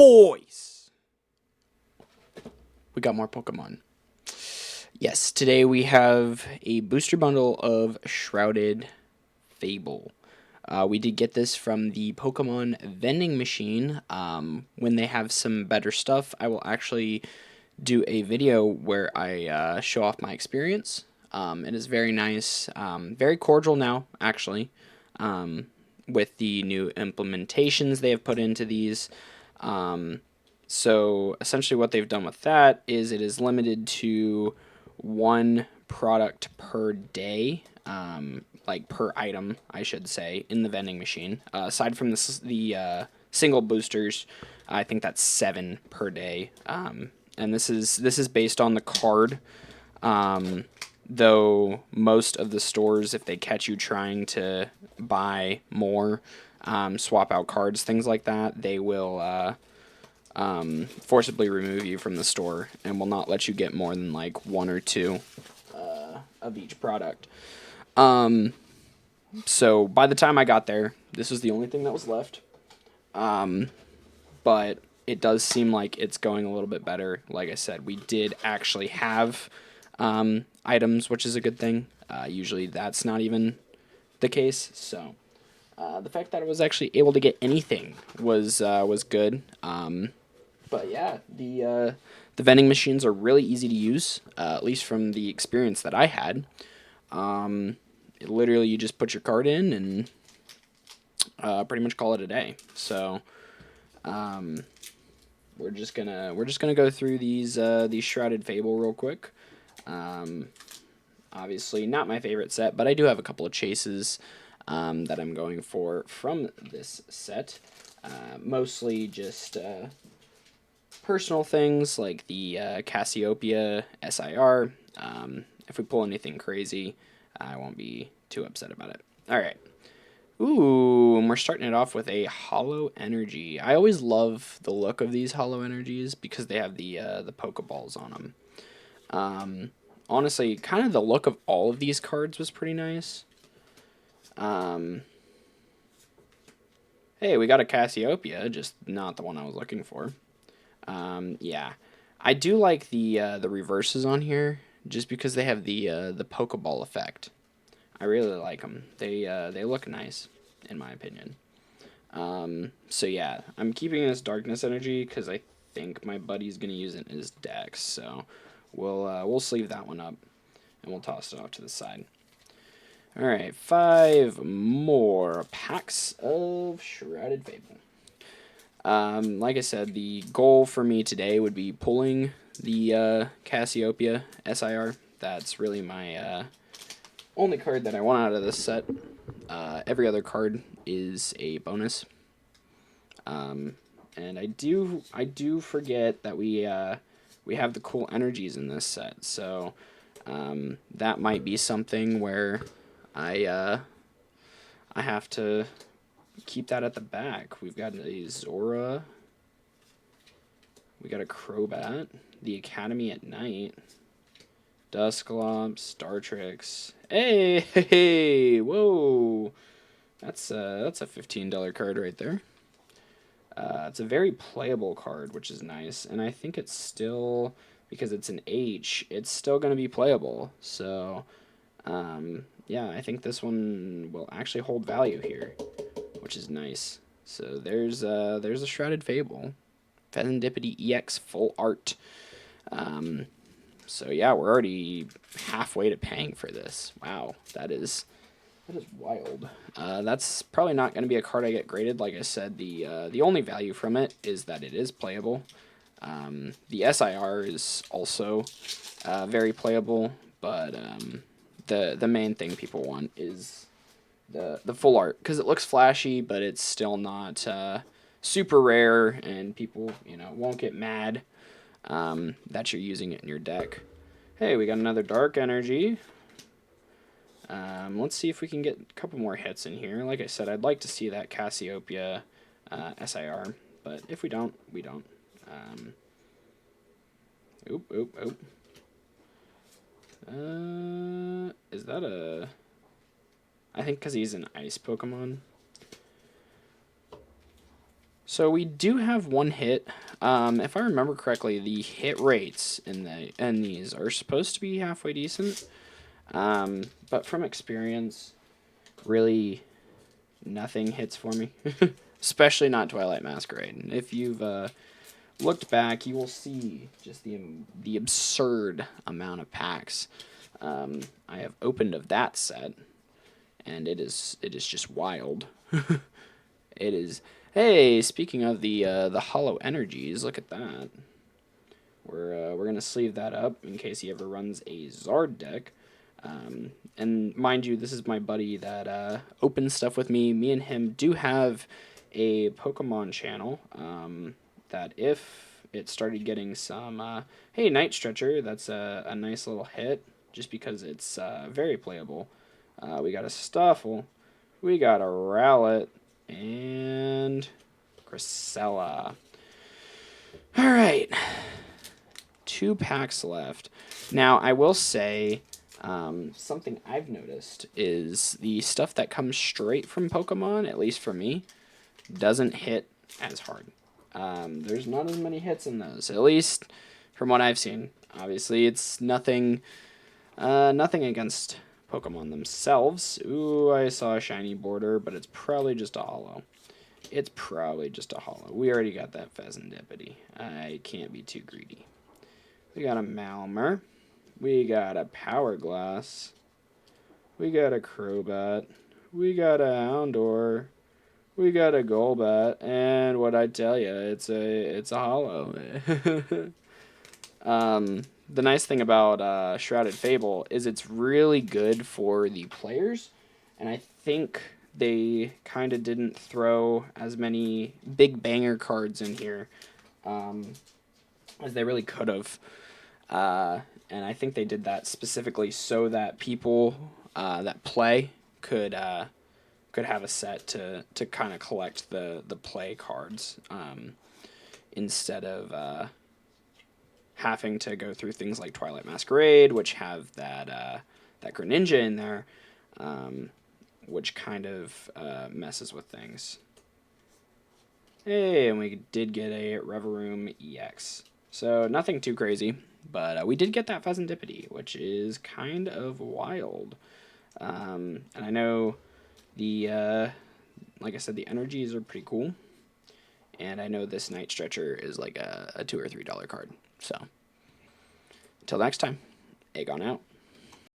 boys, we got more Pokemon. Yes, today we have a booster bundle of Shrouded Fable. We did get this from the Pokemon vending machine. When they have some better stuff, I will actually do a video where I show off my experience. It is very nice, very cordial now, actually, with the new implementations they have put into these. So essentially what they've done with that is it is limited to one product per day, like per item, I should say, in the vending machine. Aside from the single boosters, I think that's 7 per day. And this is based on the card. Though most of the stores, if they catch you trying to buy more, swap out cards, things like that, they will forcibly remove you from the store and will not let you get more than like 1 or 2 of each product. So by the time I got there, this was the only thing that was left. But it does seem like it's going a little bit better. Like I said, we did actually have items, which is a good thing. Usually that's not even the case. So the fact that I was actually able to get anything was good. But yeah, the vending machines are really easy to use, at least from the experience that I had. Literally, you just put your card in and pretty much call it a day. So we're just gonna go through these Shrouded Fable real quick. Obviously, not my favorite set, but I do have a couple of chases that I'm going for from this set. Mostly just personal things like the Cassiopeia SIR. If we pull anything crazy, I won't be too upset about it. Alright. Ooh, and we're starting it off with a Hollow Energy. I always love the look of these Hollow Energies because they have the Pokeballs on them. Honestly, kind of the look of all of these cards was pretty nice. Hey, we got a Cassiopeia, just not the one I was looking for. Yeah, I do like the reverses on here, just because they have the Pokeball effect. I really like them. They look nice, in my opinion. So yeah, I'm keeping this Darkness Energy because I think my buddy's gonna use it in his deck. So we'll sleeve that one up, and we'll toss it off to the side. All right, 5 more packs of Shrouded Fable. Like I said, the goal for me today would be pulling the Cassiopeia SIR. That's really my only card that I want out of this set. Every other card is a bonus. And I do forget that we have the cool energies in this set. So that might be something where I have to keep that at the back. We've got a Zora. We got a Crobat. The Academy at Night. Dusclops. Startrix. Hey, whoa. That's a $15 card right there. It's a very playable card, which is nice. And I think it's still, because it's an H, it's still going to be playable. So, yeah, I think this one will actually hold value here, which is nice. So there's a Shrouded Fable, Fezandipity EX Full Art. So yeah, we're already halfway to paying for this. Wow, that is wild. That's probably not going to be a card I get graded. Like I said, the only value from it is that it is playable. The SIR is also very playable, but the main thing people want is the full art, because it looks flashy, but it's still not super rare, and people won't get mad that you're using it in your deck. Hey, we got another Dark Energy. Let's see if we can get a couple more hits in here. Like I said, I'd like to see that Cassiopeia SIR, but if we don't, we don't. Oop. Is that a... I think because he's an ice Pokemon. So we do have one hit. If I remember correctly, the hit rates in these are supposed to be halfway decent. But from experience, really nothing hits for me. Especially not Twilight Masquerade. And if you've looked back, you will see just the absurd amount of packs I have opened of that set, and it is just wild. It is. Hey, speaking of the hollow energies, look at that. We're gonna sleeve that up in case he ever runs a Zard deck. And mind you, this is my buddy that opens stuff with me. Me and him do have a Pokemon channel. That if it started getting some, hey, Night Stretcher, that's a nice little hit, just because it's very playable. We got a Stuffle, we got a Rowlet, and Cresselia. All right, 2 packs left. Now, I will say something I've noticed is the stuff that comes straight from Pokemon, at least for me, doesn't hit as hard. There's not as many hits in those, at least from what I've seen. Obviously, it's nothing against Pokemon themselves. Ooh, I saw a shiny border, but it's probably just a holo. It's probably just a holo. We already got that Pheasantipity. I can't be too greedy. We got a Malmer. We got a Power Glass. We got a Crobat. We got a Houndour. We got a Golbat. And what I tell you, it's a holo. The nice thing about Shrouded Fable is it's really good for the players, and I think they kind of didn't throw as many big banger cards in here as they really could have. And I think they did that specifically so that people that play could have a set to kind of collect the play cards instead of having to go through things like Twilight Masquerade, which have that Greninja in there, which kind of messes with things. Hey, and we did get a Reverum EX. So nothing too crazy, but we did get that Pheasantipity, which is kind of wild. And I know like I said, the energies are pretty cool. And I know this Night Stretcher is like a $2 or $3 card. So, until next time, Aegon out.